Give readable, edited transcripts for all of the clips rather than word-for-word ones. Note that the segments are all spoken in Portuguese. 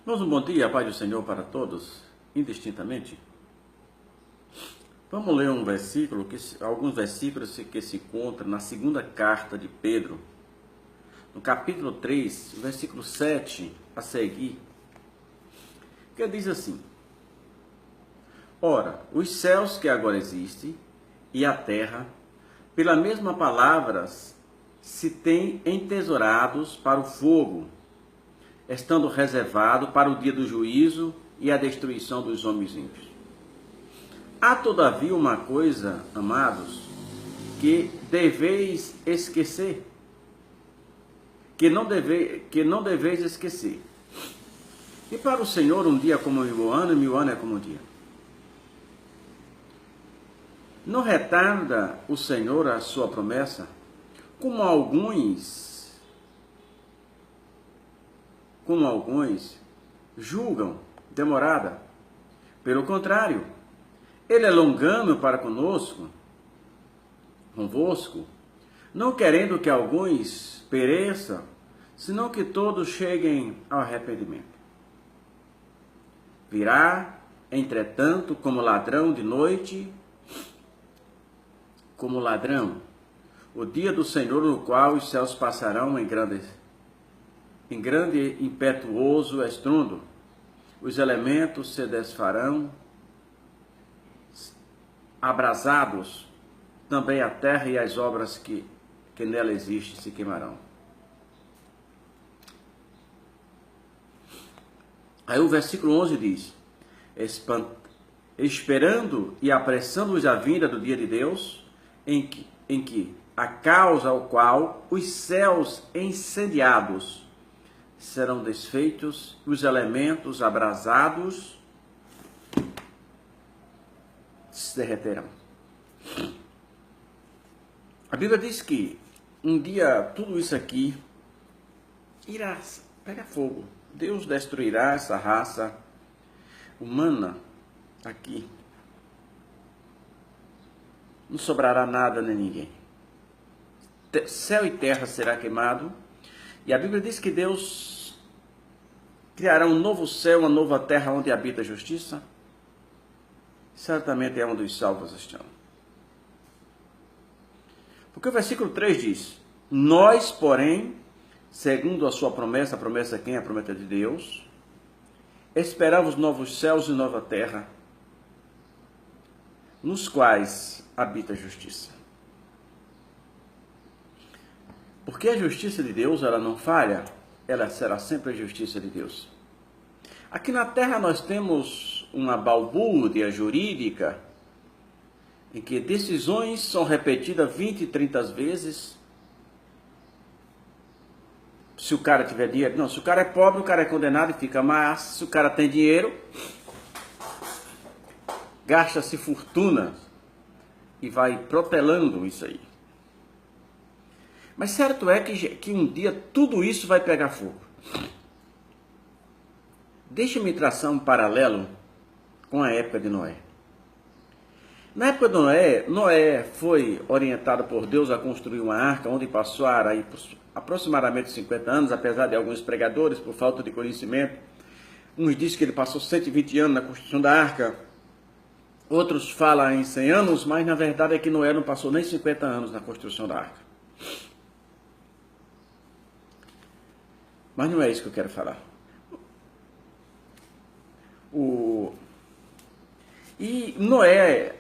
Mas um bom dia, a paz do Senhor para todos, indistintamente. Vamos ler alguns versículos que se encontram na segunda carta de Pedro, no capítulo 3, versículo 7 a seguir, que diz assim: Ora, os céus que agora existem e a terra, pela mesma palavra, se têm entesourados para o fogo, estando reservado para o dia do juízo e a destruição dos homens ímpios. Há todavia uma coisa, amados, que deveis esquecer, que não deveis esquecer. E para o Senhor um dia é como 1000 anos, e 1000 anos é como um dia. Não retarda o Senhor a sua promessa, como alguns julgam demorada. Pelo contrário, ele é longânimo para convosco, não querendo que alguns pereçam, senão que todos cheguem ao arrependimento. Virá, entretanto, como ladrão de noite, o dia do Senhor, no qual os céus passarão em grande impetuoso estrondo, os elementos se desfarão, abrasados, também a terra e as obras que nela existem se queimarão. Aí o versículo 11 diz: esperando e apressando-os a vinda do dia de Deus, em que a causa ao qual os céus incendiados serão desfeitos, os elementos abrasados se derreterão. A Bíblia diz que um dia tudo isso aqui irá pegar fogo. Deus destruirá essa raça humana aqui. Não sobrará nada nem ninguém. Céu e terra será queimado. E a Bíblia diz que Deus criará um novo céu, uma nova terra onde habita a justiça. Certamente é onde os salvos estão. Porque o versículo 3 diz: Nós, porém, segundo a sua promessa, a promessa quem? A promessa de Deus, esperamos novos céus e nova terra, nos quais habita a justiça. Porque a justiça de Deus, ela não falha, ela será sempre a justiça de Deus. Aqui na terra nós temos uma balbúrdia jurídica, em que decisões são repetidas 20 e 30 vezes. Se o cara tiver dinheiro, não, se o cara é pobre, o cara é condenado e fica, mas se o cara tem dinheiro, gasta-se fortuna e vai protelando isso aí. Mas certo é que um dia tudo isso vai pegar fogo. Deixa-me traçar um paralelo com a época de Noé. Na época de Noé foi orientado por Deus a construir uma arca, onde passou aí por aproximadamente 50 anos, apesar de alguns pregadores, por falta de conhecimento. Uns dizem que ele passou 120 anos na construção da arca, outros falam em 100 anos, mas na verdade é que Noé não passou nem 50 anos na construção da arca. Mas não é isso que eu quero falar. E Noé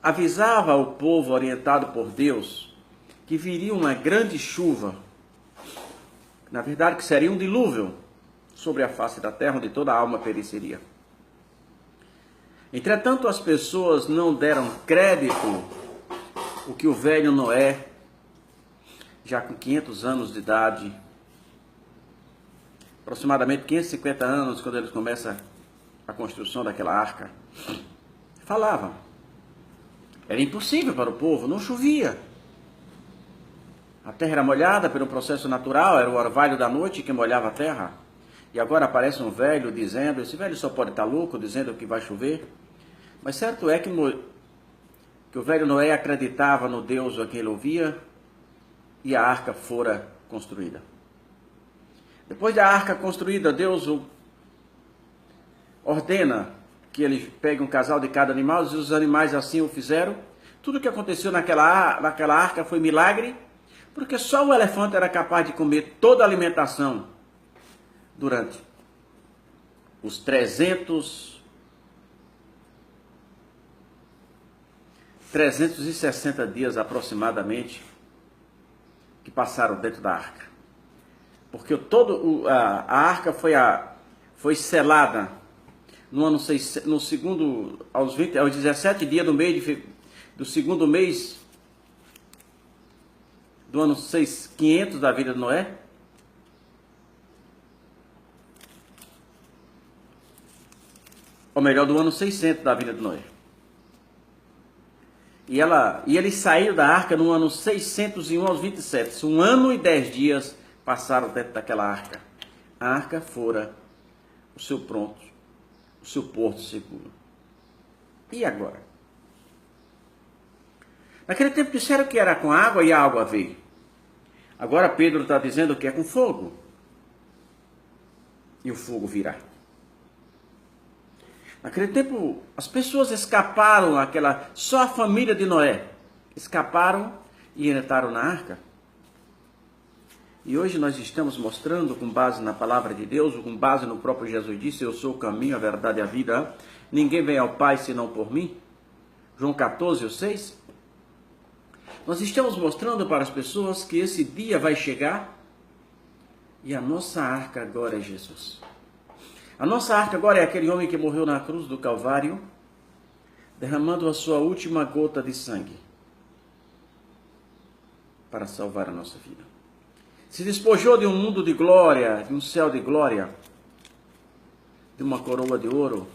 avisava o povo orientado por Deus que viria uma grande chuva, na verdade que seria um dilúvio sobre a face da terra, onde toda a alma pereceria. Entretanto, as pessoas não deram crédito o que o velho Noé, já com 500 anos de idade, aproximadamente 550 anos, quando eles começam a construção daquela arca, falava. Era impossível para o povo, não chovia. A terra era molhada pelo processo natural, era o orvalho da noite que molhava a terra. E agora aparece um velho dizendo, esse velho só pode estar louco, dizendo que vai chover. Mas certo é que o velho Noé acreditava no Deus a quem ele ouvia, e a arca fora construída. Depois da arca construída, Deus ordena que ele pegue um casal de cada animal, e os animais assim o fizeram. Tudo que aconteceu naquela arca foi milagre, porque só o elefante era capaz de comer toda a alimentação durante os 360 dias aproximadamente que passaram dentro da arca. Porque a arca foi selada no ano 6, no segundo, aos 17 dias do segundo mês do ano 500 da vida de Noé. Ou melhor, do ano 600 da vida de Noé. E eles saíram da arca no ano 601 aos 27. 1 ano e 10 dias passaram dentro daquela arca. A arca fora o seu porto seguro. E agora? Naquele tempo disseram que era com água e a água veio. Agora Pedro está dizendo que é com fogo. E o fogo virá. Naquele tempo, as pessoas escaparam, só a família de Noé escaparam e entraram na arca. E hoje nós estamos mostrando, com base na palavra de Deus, com base no próprio Jesus disse, eu sou o caminho, a verdade e a vida, ninguém vem ao Pai senão por mim. João 14, 6. Nós estamos mostrando para as pessoas que esse dia vai chegar e a nossa arca agora é Jesus. A nossa arca agora é aquele homem que morreu na cruz do Calvário, derramando a sua última gota de sangue para salvar a nossa vida. Se despojou de um mundo de glória, de um céu de glória, de uma coroa de ouro,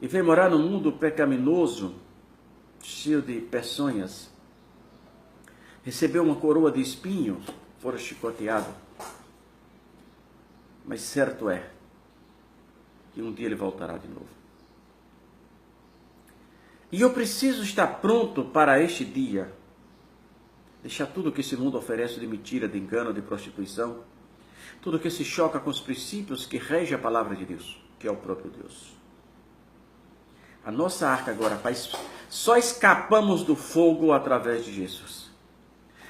e veio morar num mundo pecaminoso, cheio de peçonhas. Recebeu uma coroa de espinhos, fora chicoteado. Mas certo é que um dia ele voltará de novo. E eu preciso estar pronto para este dia. Deixar tudo que esse mundo oferece de mentira, de engano, de prostituição. Tudo que se choca com os princípios que rege a palavra de Deus, que é o próprio Deus. A nossa arca agora, Pai, só escapamos do fogo através de Jesus.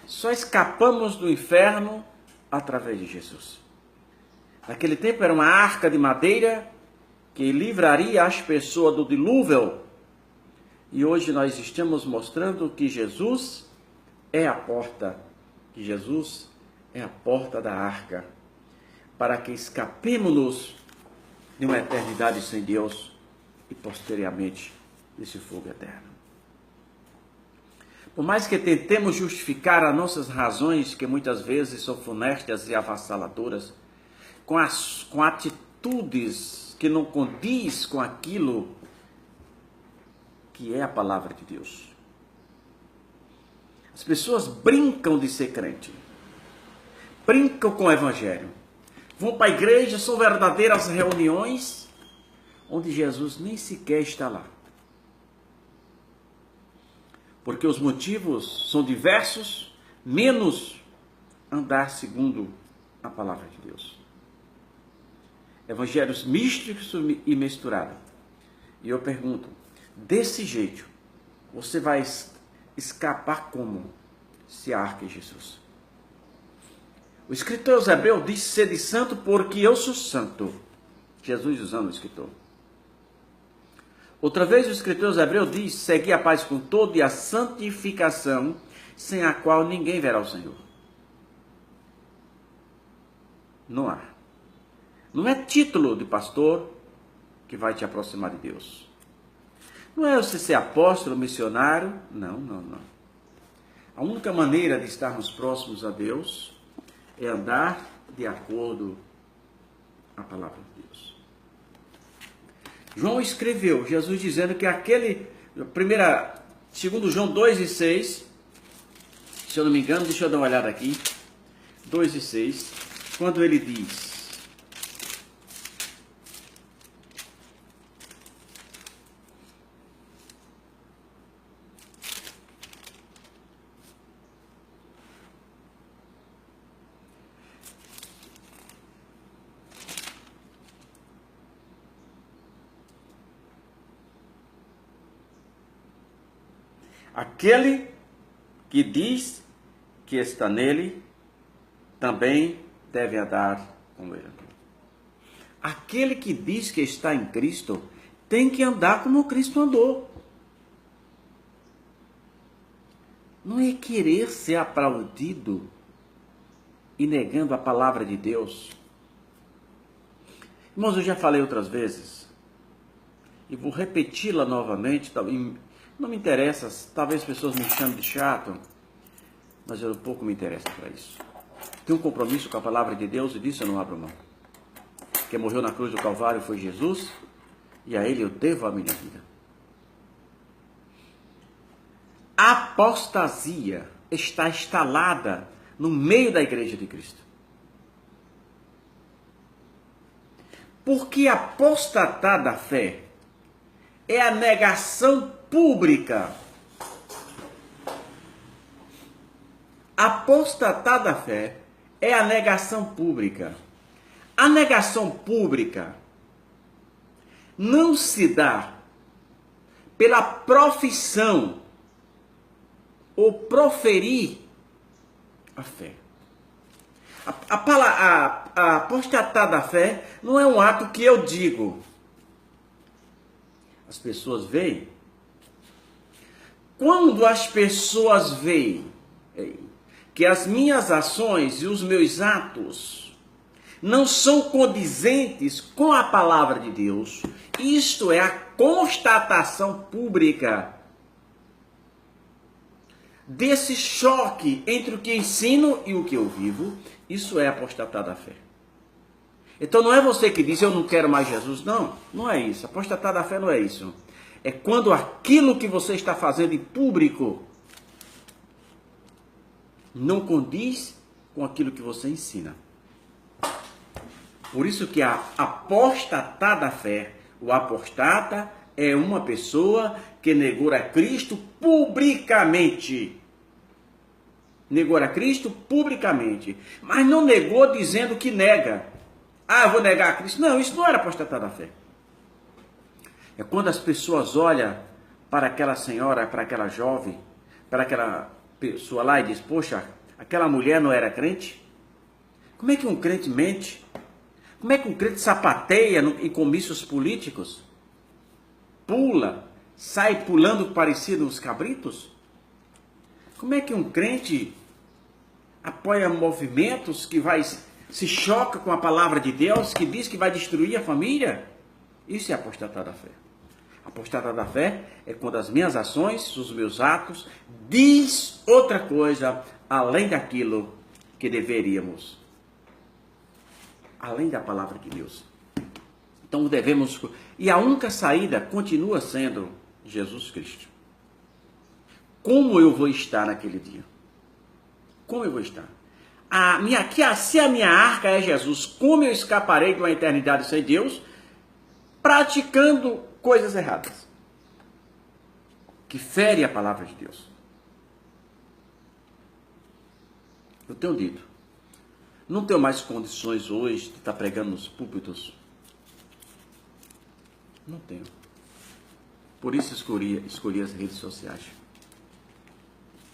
Só escapamos do inferno através de Jesus. Naquele tempo era uma arca de madeira que livraria as pessoas do dilúvio. E hoje nós estamos mostrando que Jesus é a porta. Que Jesus é a porta da arca. Para que escapemos-nos de uma eternidade sem Deus e posteriormente desse fogo eterno. Por mais que tentemos justificar as nossas razões, que muitas vezes são funestas e avassaladoras, com atitudes que não condiz com aquilo que é a palavra de Deus. As pessoas brincam de ser crente, brincam com o evangelho, vão para a igreja, são verdadeiras reuniões onde Jesus nem sequer está lá. Porque os motivos são diversos, menos andar segundo a palavra de Deus. Evangelhos místicos e misturados. E eu pergunto, desse jeito, você vai escapar como? Se a arca é Jesus. O escritor aos Hebreus diz, sede santo porque eu sou santo. Jesus usando o escritor. Outra vez o escritor aos Hebreus diz, segui a paz com todo e a santificação, sem a qual ninguém verá o Senhor. Não há. Não é título de pastor que vai te aproximar de Deus. Não é você ser apóstolo, missionário. Não. A única maneira de estarmos próximos a Deus é andar de acordo com a palavra de Deus. João escreveu, Jesus dizendo que segundo João 2:6, se eu não me engano, deixa eu dar uma olhada aqui, 2:6, quando ele diz, Aquele que diz que está nele, também deve andar como ele. Aquele que diz que está em Cristo, tem que andar como Cristo andou. Não é querer ser aplaudido e negando a palavra de Deus. Irmãos, eu já falei outras vezes, e vou repeti-la novamente. Não me interessa, talvez as pessoas me chamem de chato, mas eu pouco me interessa para isso. Tenho um compromisso com a palavra de Deus e disso eu não abro mão. Quem morreu na cruz do Calvário foi Jesus, e a Ele eu devo a minha vida. A apostasia está instalada no meio da igreja de Cristo. Porque apostatar da fé é a negação pública. Apostatar da fé é a negação pública. A negação pública não se dá pela profissão ou proferir a fé. A apostatar da fé não é um ato que eu digo. As pessoas veem. Quando as pessoas veem que as minhas ações e os meus atos não são condizentes com a palavra de Deus, isto é a constatação pública desse choque entre o que ensino e o que eu vivo, isso é apostatar da fé. Então não é você que diz, eu não quero mais Jesus. Não, não é isso. Apostatar da fé não é isso. É quando aquilo que você está fazendo em público não condiz com aquilo que você ensina. Por isso que a apostatar da fé, o apostata é uma pessoa que negou a Cristo publicamente. Negou a Cristo publicamente. Mas não negou dizendo que nega. Ah, eu vou negar a Cristo. Não, isso não era apostatar da fé. É quando as pessoas olham para aquela senhora, para aquela jovem, para aquela pessoa lá e diz, poxa, aquela mulher não era crente? Como é que um crente mente? Como é que um crente sapateia em comícios políticos? Pula, sai pulando parecido os cabritos? Como é que um crente apoia movimentos que se choca com a palavra de Deus, que diz que vai destruir a família? Isso é apostatar da fé. Apostatar da fé é quando as minhas ações, os meus atos, diz outra coisa além daquilo que deveríamos. Além da palavra de Deus. Então devemos... E a única saída continua sendo Jesus Cristo. Como eu vou estar naquele dia? Como eu vou estar? Se a minha arca é Jesus, como eu escaparei de uma eternidade sem Deus, praticando coisas erradas, que fere a palavra de Deus? Eu tenho dito, não tenho mais condições hoje de estar pregando nos púlpitos. Não tenho. Por isso escolhi as redes sociais.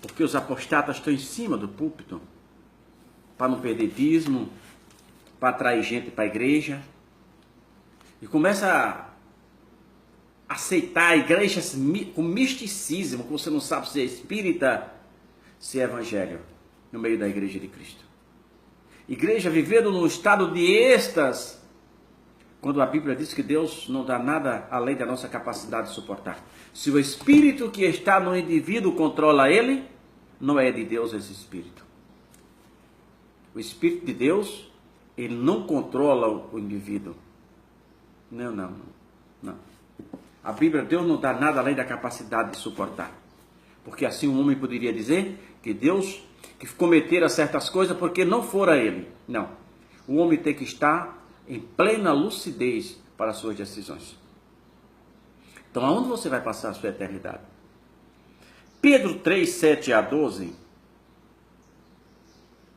Porque os apostatas estão em cima do púlpito, para não perder dízimo, para atrair gente para a igreja, e começa a aceitar a igreja com misticismo, que você não sabe se é espírita, se é evangelho, no meio da igreja de Cristo. Igreja vivendo num estado de êxtase, quando a Bíblia diz que Deus não dá nada além da nossa capacidade de suportar. Se o espírito que está no indivíduo controla ele, não é de Deus esse espírito. O espírito de Deus, ele não controla o indivíduo. Não. A Bíblia, Deus não dá nada além da capacidade de suportar. Porque assim um homem poderia dizer que Deus que cometera certas coisas porque não fora ele. Não. O homem tem que estar em plena lucidez para as suas decisões. Então, aonde você vai passar a sua eternidade? Pedro 3, 7 a 12.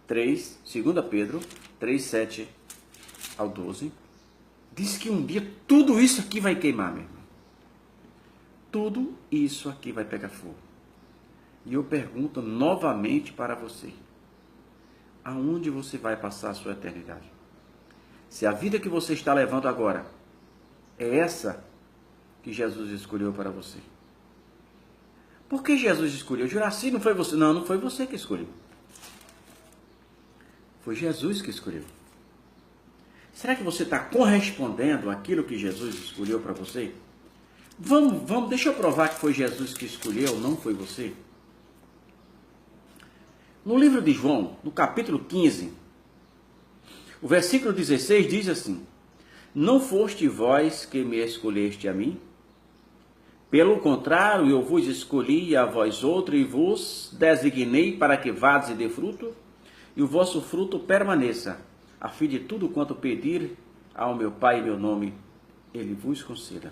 2 Pedro 3, 7 ao 12. Diz que um dia tudo isso aqui vai queimar, meu irmão. Tudo isso aqui vai pegar fogo. E eu pergunto novamente para você: aonde você vai passar a sua eternidade? Se a vida que você está levando agora é essa que Jesus escolheu para você. Por que Jesus escolheu? Juraci, não foi você? Não, não foi você que escolheu. Foi Jesus que escolheu. Será que você está correspondendo àquilo que Jesus escolheu para você? Vamos, deixa eu provar que foi Jesus que escolheu, não foi você. No livro de João, no capítulo 15, o versículo 16 diz assim: não foste vós que me escolheste a mim? Pelo contrário, eu vos escolhi a vós outro e vos designei para que vades e dê fruto, e o vosso fruto permaneça, a fim de tudo quanto pedir ao meu Pai em meu nome, Ele vos conceda.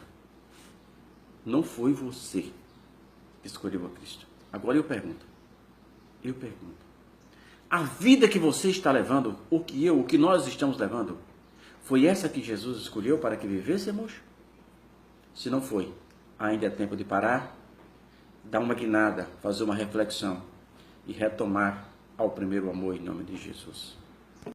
Não foi você que escolheu a Cristo. Agora eu pergunto, a vida que você está levando, o que nós estamos levando, foi essa que Jesus escolheu para que vivêssemos? Se não foi, ainda é tempo de parar, dar uma guinada, fazer uma reflexão e retomar ao primeiro amor em nome de Jesus.